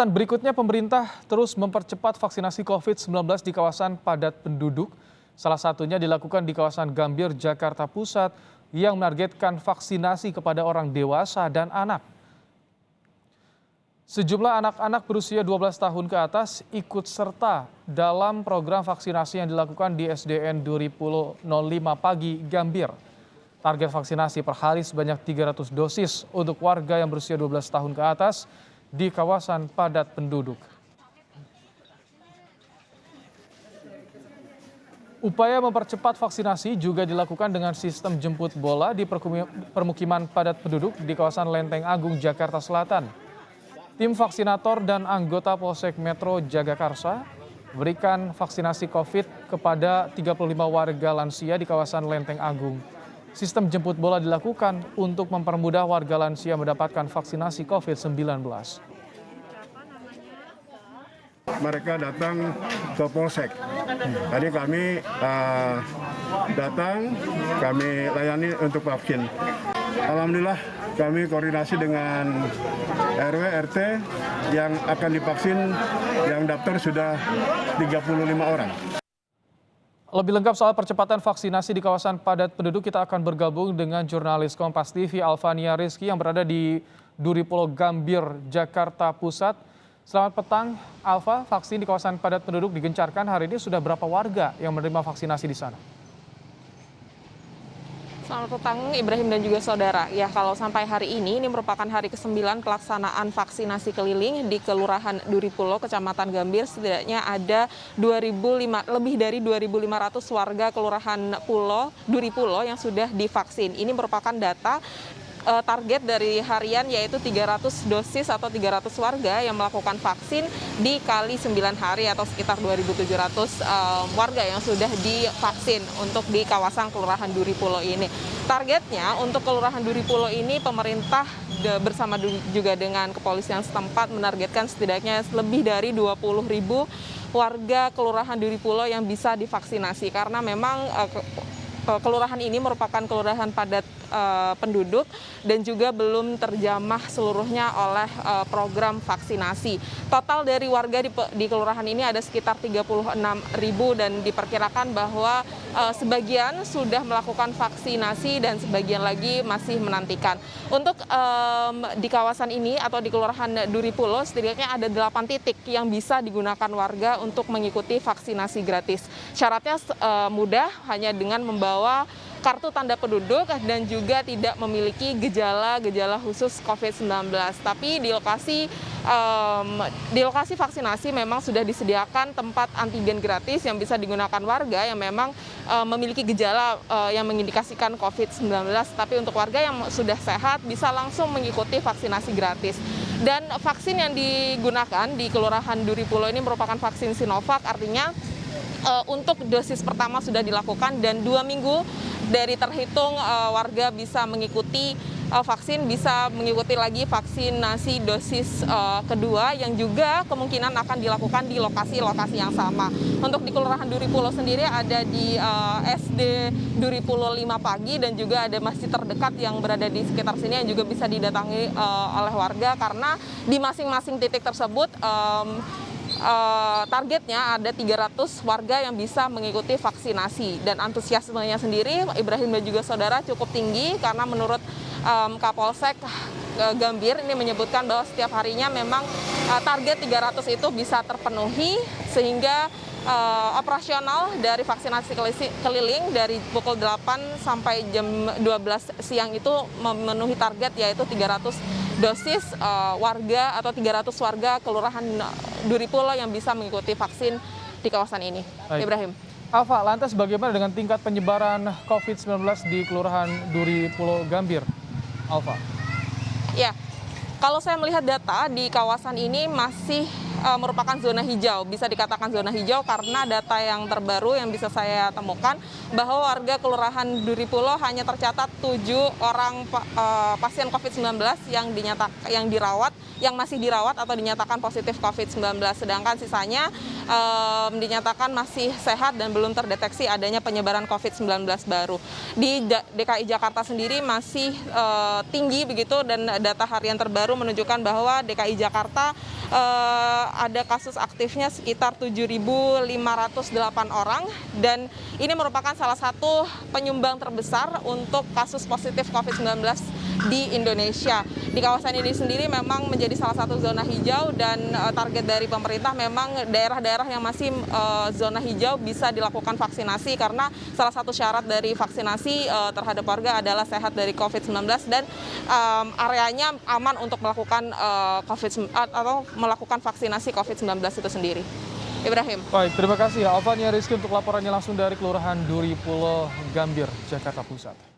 Percepatan berikutnya, pemerintah terus mempercepat vaksinasi COVID-19 di kawasan padat penduduk. Salah satunya dilakukan di kawasan Gambir, Jakarta Pusat, yang menargetkan vaksinasi kepada orang dewasa dan anak. Sejumlah anak-anak berusia 12 tahun ke atas ikut serta dalam program vaksinasi yang dilakukan di SDN Duripolo 05 Pagi, Gambir. Target vaksinasi per hari sebanyak 300 dosis untuk warga yang berusia 12 tahun ke atas di kawasan padat penduduk. Upaya mempercepat vaksinasi juga dilakukan dengan sistem jemput bola di permukiman padat penduduk di kawasan Lenteng Agung, Jakarta Selatan. Tim vaksinator dan anggota Polsek Metro Jagakarsa berikan vaksinasi COVID kepada 35 warga lansia di kawasan Lenteng Agung. Sistem jemput bola dilakukan untuk mempermudah warga lansia mendapatkan vaksinasi COVID-19. Mereka datang ke Polsek. Tadi kami datang, kami layani untuk vaksin. Alhamdulillah kami koordinasi dengan RW, RT yang akan divaksin, yang daftar sudah 35 orang. Lebih lengkap soal percepatan vaksinasi di kawasan padat penduduk, kita akan bergabung dengan jurnalis Kompas TV Alvania Rizky yang berada di Duripolo Gambir, Jakarta Pusat. Selamat petang, Alva. Vaksin di kawasan padat penduduk digencarkan hari ini. Sudah berapa warga yang menerima vaksinasi di sana? Selamat petang Ibrahim dan juga saudara. Ya, kalau sampai hari ini merupakan hari ke-9 pelaksanaan vaksinasi keliling di Kelurahan Duripolo, Kecamatan Gambir. Setidaknya ada lebih dari 2.500 warga Kelurahan Duripolo yang sudah divaksin. Ini merupakan data target dari harian, yaitu 300 dosis atau 300 warga yang melakukan vaksin dikali 9 hari atau sekitar 2.700 warga yang sudah divaksin untuk di kawasan Kelurahan Duripolo ini. Targetnya untuk Kelurahan Duripolo ini pemerintah bersama juga dengan kepolisian setempat menargetkan setidaknya lebih dari 20.000 warga Kelurahan Duripolo yang bisa divaksinasi, karena memang kelurahan ini merupakan kelurahan padat penduduk dan juga belum terjamah seluruhnya oleh program vaksinasi. Total dari warga di kelurahan ini ada sekitar 36.000 dan diperkirakan bahwa sebagian sudah melakukan vaksinasi dan sebagian lagi masih menantikan. Untuk di kawasan ini atau di Kelurahan Duripolo setidaknya ada 8 titik yang bisa digunakan warga untuk mengikuti vaksinasi gratis. Syaratnya mudah, hanya dengan membawa kartu tanda penduduk dan juga tidak memiliki gejala khusus COVID-19. Tapi di lokasi vaksinasi memang sudah disediakan tempat antigen gratis yang bisa digunakan warga yang memang memiliki gejala yang mengindikasikan COVID-19. Tapi untuk warga yang sudah sehat bisa langsung mengikuti vaksinasi gratis. Dan vaksin yang digunakan di Kelurahan Duripolo ini merupakan vaksin Sinovac, artinya untuk dosis pertama sudah dilakukan dan 2 minggu dari terhitung warga bisa mengikuti vaksin, bisa mengikuti lagi vaksinasi dosis kedua yang juga kemungkinan akan dilakukan di lokasi-lokasi yang sama. Untuk di Kelurahan Duripolo sendiri ada di SD Duripolo 5 Pagi dan juga ada masjid terdekat yang berada di sekitar sini yang juga bisa didatangi oleh warga, karena di masing-masing titik tersebut targetnya ada 300 warga yang bisa mengikuti vaksinasi, dan antusiasmenya sendiri Ibrahim dan juga saudara cukup tinggi, karena menurut Kapolsek Gambir ini menyebutkan bahwa setiap harinya memang target 300 itu bisa terpenuhi, sehingga operasional dari vaksinasi keliling dari pukul 8 sampai jam 12 siang itu memenuhi target, yaitu 300 dosis warga atau 300 warga Kelurahan Duripolo yang bisa mengikuti vaksin di kawasan ini. Baik. Ibrahim. Alva, lantas bagaimana dengan tingkat penyebaran COVID-19 di Kelurahan Duripolo Gambir? Alva. Ya, kalau saya melihat data di kawasan ini masih merupakan zona hijau, bisa dikatakan zona hijau karena data yang terbaru yang bisa saya temukan bahwa warga Kelurahan Duripolo hanya tercatat 7 orang pasien COVID-19 yang dirawat yang masih dirawat atau dinyatakan positif COVID-19. Sedangkan sisanya dinyatakan masih sehat dan belum terdeteksi adanya penyebaran COVID-19 baru. Di DKI Jakarta sendiri masih tinggi begitu, dan data harian terbaru menunjukkan bahwa DKI Jakarta ada kasus aktifnya sekitar 7.508 orang, dan ini merupakan salah satu penyumbang terbesar untuk kasus positif COVID-19 di Indonesia. Di kawasan ini sendiri memang menjadi salah satu zona hijau, dan target dari pemerintah memang daerah-daerah yang masih zona hijau bisa dilakukan vaksinasi, karena salah satu syarat dari vaksinasi terhadap warga adalah sehat dari COVID-19 dan areanya aman untuk melakukan melakukan vaksinasi COVID-19 itu sendiri. Ibrahim. Baik, terima kasih Alvania Rizky untuk laporannya langsung dari Kelurahan Duri Pulo Gambir, Jakarta Pusat.